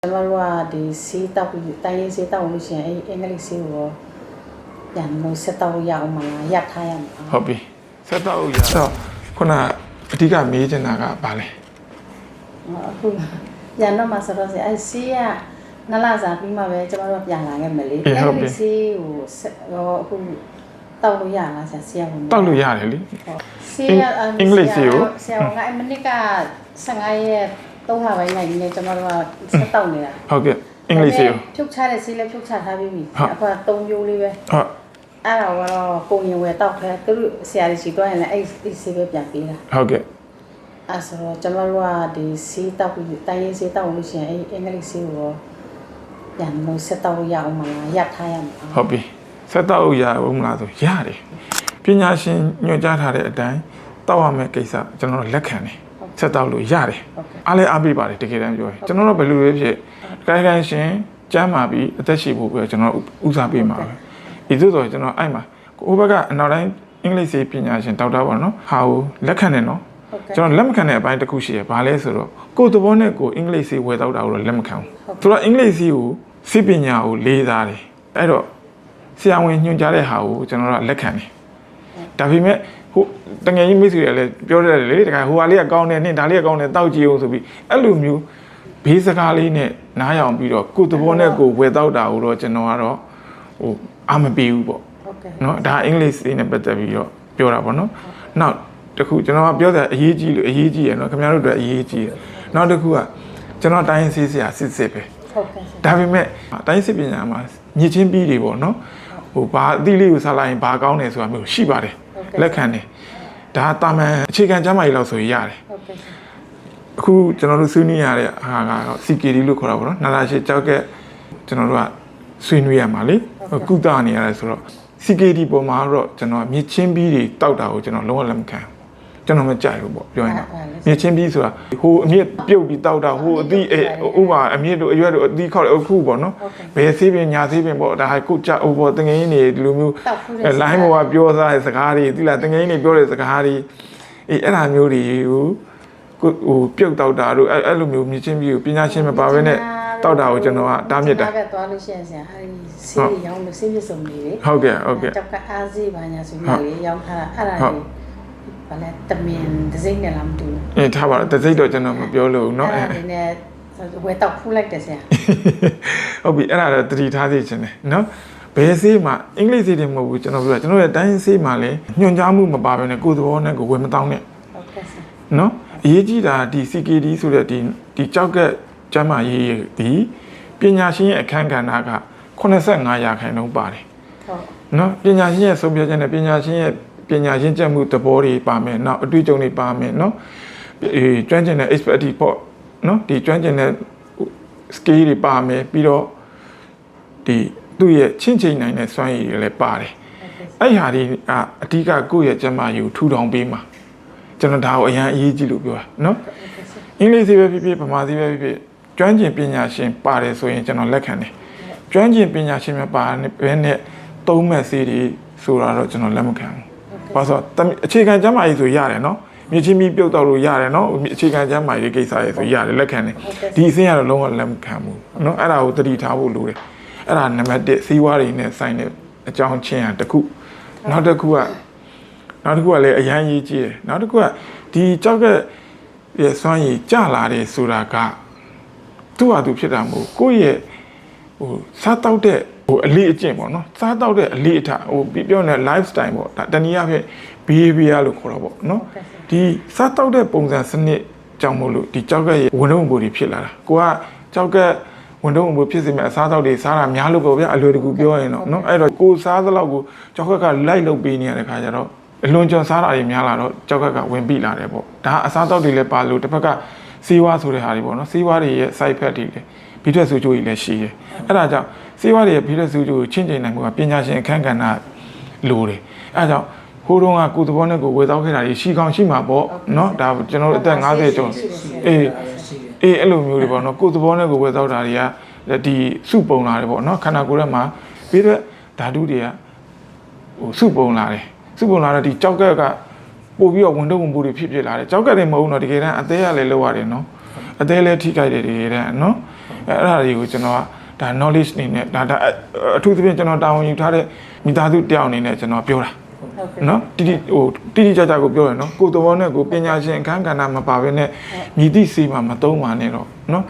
ကျွန်တော်တို့ကဒီစီးတောက်ပြီးတိုင်းရေးစီးတောက်လို့ရှိရင်အင်္ဂလိပ်စီးကိုပြန်လို့ဆက်တောက်ရအောင်မလားရပ်ထားရမှာဟုတ်ပြီဆက်တောက်ရတော့ခုနအဓိကမေးချင်တာကဘာလဲအခုပြန်တော့မှဆိုတော့စီးကနလာစားပြီးမှပဲကျွန်တော်တို့ပြန်လာခဲ့မယ်လေအင်္ဂလိပ်စီးကိုအခုတောက်လို့ရလားဆရာကတောက်လို့ရတယ်လေစီးကအင်္ဂလိပ်စီးကိုဆရာကမနစ်က15ရက်3လပိုင်းနိုင်နေကျွန်တော်တို့ကဆက်တောက်နေတာဟုတ်ကဲ့အင်္ဂလိပ်စီးကိုဖြုတ်ချတဲ့စီးလည်းဖြုတ်ချထားပြီးပြီအခုက3မျိုးလေးပဲဟုတ်အဲ့တော့ကိုရင်ဝယ်တောက်ခဲသူတို့ဆရာကြီးစီတွားရင်လည်းအဲ့စီးပဲပြန်ပေးတာဟုတ်ကဲ့အဲ့ဆိုတော့ကျွန်တော်တို့ကဒီစီးတောက်ပြီးတိုင်းရေးစီးတောက်လို့ရှိရင်အဲ့အင်္ဂလိပ်စီးကိုပြန်လို့ဆက်တောက်ရအောင်မလားရပ်ထားရမှာဟုတ်ပြီဆက်တောက်ရအောင်မလားဆိုရတယ်ပညာရှင်ညွှန်ကြားထားတဲ့အတိုင်းတောက်ရမယ့်ကိစ္စကျွန်တော်တို့လက်ခံတယ်ဆက်တောက်လို့ရတယ်အားလည်းအားပေးပါတယ်တကယ်တမ်းပြောရင်ကျွန်တော်တို့ဘယ်လိုလဲဖြစ်ကိုင်းကိုင်းရှင်ကျမ်းမာပြီးအသက်ရှိဖို့ပဲကျွန်တော်ဦးစားပေးမှာပဲဒီသို့တော့ကျွန်တော်အဲ့မှာကိုဘက်ကအနောက်တိုင်းအင်္ဂလိပ်စီပညာရှင်ဒေါက်တာပေါ့နော်ဟာကိုလက်ခံတယ်နော်ကျွန်တော်လက်မခံတဲ့အပိုင်းတစ်ခုရှိရဘာလဲဆိုတော့ကိုယ်သဘောနဲ့ကိုအင်္ဂလိပ်စီဝယ်တော့တာကိုတော့လက်မခံဘူးသူကအင်္ဂလိပ်စီကိုစီပညာကိုလေးစားတယ်အဲ့တော့ဆရာဝန်ညွှန်ကြားတဲ့ဟာကိုကျွန်တော်တို့လက်ခံတယ်ဒါပေမဲ့ဟိုတငယ်ကြီးမိတ်ဆွေတွေလည်းပြောတယ်လေတခါဟိုဟာလေးကကောင်းတယ်နှင်းဒါလေးကကောင်းတယ်တောက်ကြည့်အောင်ဆိုပြီးအဲ့လိုမျိုးဘေးစကားလေးနဲ့နားရောင်ပြီးတော့ကိုယ်သဘောနဲ့ကိုဝယ်တော့တာကိုတော့ကျွန်တော်ကတော့ဟိုအာမပေးဘူးပေါ့เนาะဒါအင်္ဂလိပ်စီနဲ့ပတ်သက်ပြီးတော့ပြောတာပေါ့เนาะနောက်တစ်ခုကျွန်တော်ကပြောတာအရေးကြီးလို့အရေးကြီးရယ်เนาะခင်ဗျားတို့အတွက်အရေးကြီးတယ်နောက်တစ်ခုကကျွန်တော်တိုင်းစီဆရာစစ်ပဲဟုတ်ကဲ့ဒါပေမဲ့တိုင်းစစ်ပညာမှာညစ်ချင်းပြီးတွေပေါ့เนาะဟိုဘာအသီးလေးကိုစားလိုက်ရင်ဘာကောင်းတယ်ဆိုတာမျိုးရှိပါတယ်လက်ခံတယ်ဒါတာမန်အခြေခံကျမ်းမာရေးလောက်ဆိုရတယ်အခုကျွန်တော်တို့ဆွေးနွေးရတဲ့ဟာကတော့ CKD လို့ခေါ်တာပေါ့နော်နာလာရှိကြောက်ကကျွန်တော်တို့ကဆွေးနွေးရမှာလေကုသနေရတယ်ဆိုတော့ CKD ပေါ်မှာတော့ကျွန်တော်မြစ်ချင်းပြီးတွေတောက်တာကိုကျွန်တော်လုံးဝလက်မခံကျွန်တော်မကြိုက်ဘူးပေါ့ပြောရင်မြစ်ချင်းပြီးဆိုတာဟိုအမြင့်ပြုတ်ပြီးတောက်တာဟိုအသီးဥပမာအမြင့်တို့အရွက်တို့အသီးခောက်အခုပေါ့နော်ဘယ်ဆေးပင်ညာဆေးပင်ပေါ့ဒါဟာကိုကြအိုပေါ့တငယ်ကြီးနေဒီလိုမျိုးလိုင်းပေါ်ကပြောစားတဲ့စကားတွေဒီလားတငယ်ကြီးနေပြောတဲ့စကားတွေအဲ့ဒါမျိုးတွေကိုဟိုပြုတ်တောက်တာတို့အဲ့လိုမျိုးမြစ်ချင်းပြီးကိုပညာရှင်မပါဘဲနဲ့တောက်တာကိုကျွန်တော်ကတားမြစ်တာပဲသွားလို့ရှိရင်ဆရာဟာဆေးရောင်းလို့ဆေးပြစုံတွေဟုတ်ကဲ့ကြောက်ကအားစီးပါညာဆိုပြီးလေရောင်းထားတာအဲ့ဒါတွေဘာလဲတမင်ဒစိမ့်နဲ့လားမတူဘူးထားပါတော့ဒစိမ့်တော့ကျွန်တော်မပြောလို့เนาะအဲ့ဒါနဲ့ဝယ်တော့ဖူးလိုက်တယ်ဆရာဟုတ်ပြီအဲ့ဒါတော့တတိထားသိချင်တယ်เนาะဘယ်ဆေးမှာအင်္ဂလိပ်ဆေးတွေမဟုတ်ဘူးကျွန်တော်ပြောကျွန်တော်ရဲ့တိုင်းဆေးမှာလည်းညွှန်ကြားမှုမပါဘဲနဲ့ကိုယ်သဘောနဲ့ကိုယ်ဝယ်မတောင်းနဲ့ဟုတ်ကဲ့ဆရာเนาะအရေးကြီးတာဒီ CKD ဆိုတဲ့ဒီကြောက်ကကျမ်းမာရေးဒီပညာရှင်ရဲ့အခန်းကဏ္ဍက85%ပါတယ်ဟုတ်เนาะပညာရှင်ရဲ့ဆုံးဖြတ်ချက်နဲ့ပညာရှင်ရဲ့ပညာရှင်ကျက်မှုသဘောတွေပါမယ်နောက်အတွေ့အကြုံတွေပါမယ်เนาะကျွမ်းကျင်တဲ့ expertise ပေါ့เนาะဒီကျွမ်းကျင်တဲ့ skill တွေပါမယ်ပြီးတော့ဒီသူ့ရဲ့ချင့်ချိန်နိုင်တဲ့စွမ်းရည်တွေလည်းပါတယ်အဲ့ဟာတွေအဓိကကိုယ့်ရဲ့ကျမ်းမာရေးကိုထူထောင်ပေးမှာကျွန်တော်ဒါကိုအရင်အရေးကြီးလို့ပြောတာเนาะအင်္ဂလိပ်စီပဲဖြစ်ဖြစ်ဗမာစီပဲဖြစ်ဖြစ်ကျွမ်းကျင်ပညာရှင်ပါတယ်ဆိုရင်ကျွန်တော်လက်ခံတယ်ကျွမ်းကျင်ပညာရှင်များပါဘဲနဲ့သုံးမဲ့စီတွေဆိုတာတော့ကျွန်တော်လက်မခံဘူးဘာလို့ဆိုအခြေခံကျမ်းမာရေးဆိုရတယ်เนาะမြချင်းပြီးပြုတ်တော့လို့ရတယ်เนาะအခြေခံကျမ်းမာရေးကိစ္စရေးဆိုရတယ်လက်ခံတယ်ဒီအဆင့်ကတော့လုံးဝလက်မခံဘူးเนาะအဲ့ဒါကိုသတိထားဖို့လိုတယ်အဲ့ဒါနံပါတ်1စီးပွားတွေနဲ့ဆိုင်တဲ့အကြောင်းချင်းဟာတစ်ခုနောက်တစ်ခုကလည်းအရန်ရေးကြီးတယ်နောက်တစ်ခုကဒီကြောက်ကရဲ့စွမ်းရည်ကျလာတယ်ဆိုတာကသူ့ဟာသူဖြစ်တာမဟုတ်ကိုယ့်ရဲ့ဟိုစားတောက်တဲ့ဟိုအလေးအကျင့်ပေါ့နော်စားတောက်တဲ့အလေးအထဟိုပြောနေ lifestyle ပေါ့ဒါတနည်းအားဖြင့် behavior လို့ခေါ်တာပေါ့နော်ဒီစားတောက်တဲ့ပုံစံစနစ်ကြောင့်မို့လို့ဒီကြောက်ကရဲ့ဝန်ထုံးပုံတွေဖြစ်လာတာကိုကကြောက်ကဝန်ထုံးပုံဖြစ်စေမဲ့အစားတောက်တွေစားတာများလို့ပေါ့ဗျာအလွယ်တကူပြောရင်တော့နော်အဲ့တော့ကိုစားသလောက်ကိုကြောက်ကလိုက်လုပ်ပေးနေရတဲ့ခါကျတော့အလွန်ကျွံစားတာတွေများလာတော့ကြောက်ကဝင်ပြီးလာတယ်ပေါ့ဒါအစားတောက်တွေလည်းပါလို့တစ်ဖက်ကစီးဝါးဆိုတဲ့ဟာတွေပေါ့နော်စီးဝါးတွေရဲ့ side effect တွေလည်းဘီထွက်ဆူချိုးကြီးလည်းရှိတယ်အဲ့ဒါကြောင့်စီးဝါးတွေရဲ့ဘီထွက်ဆူချိုးကိုချင်းချင်းနိုင်မှုကပညာရှင်အခန်းကဏ္ဍလိုတယ်အဲ့ဒါကြောင့်ဟိုးတုန်းကကိုယ်သဘောနဲ့ကိုယ်ဝေသောက်ခဲ့တာတွေရှိကောင်းရှိမှာပေါ့နော်ဒါကျွန်တော်တို့အသက်50ကျော်အေးအဲ့လိုမျိုးတွေပေါ့နော်ကိုယ်သဘောနဲ့ကိုယ်ဝေသောက်တာတွေကဒီစုပုံလာတယ်ပေါ့နော်ခန္ဓာကိုယ်ထဲမှာပြီးတော့ဓာတုတွေကဟိုစုပုံလာတယ်စုပုံလာတော့ဒီကြောက်ကပို့ပြီးတော့ဝန်ထုတ်ဝန်ပို့တွေဖြစ်လာတယ်ကြောက်ကတွေမဟုတ်တော့တကယ်တမ်းအသေးရလည်းလောက်ရတယ်နော်အသေးလည်းထိခိုက်တယ်တကယ်တမ်းနော် အဲ့ဒါတွေကိုကျွန်တော်ကဒါ knowledge နေနဲ့ဒါအထူးသဖြင့်ကျွန်တော်တာဝန်ယူထားတဲ့မိသားစုတယောက်အနေနဲ့ကျွန်တော်ပြောတာနော်တိကျကျကိုပြောရနော်ကိုယ်တော်နဲ့ကိုပညာရှင်အခန်းကဏ္ဍမပါဘဲနဲ့မြည်သည့်စီမှာမသုံးပါနဲ့တော့နော်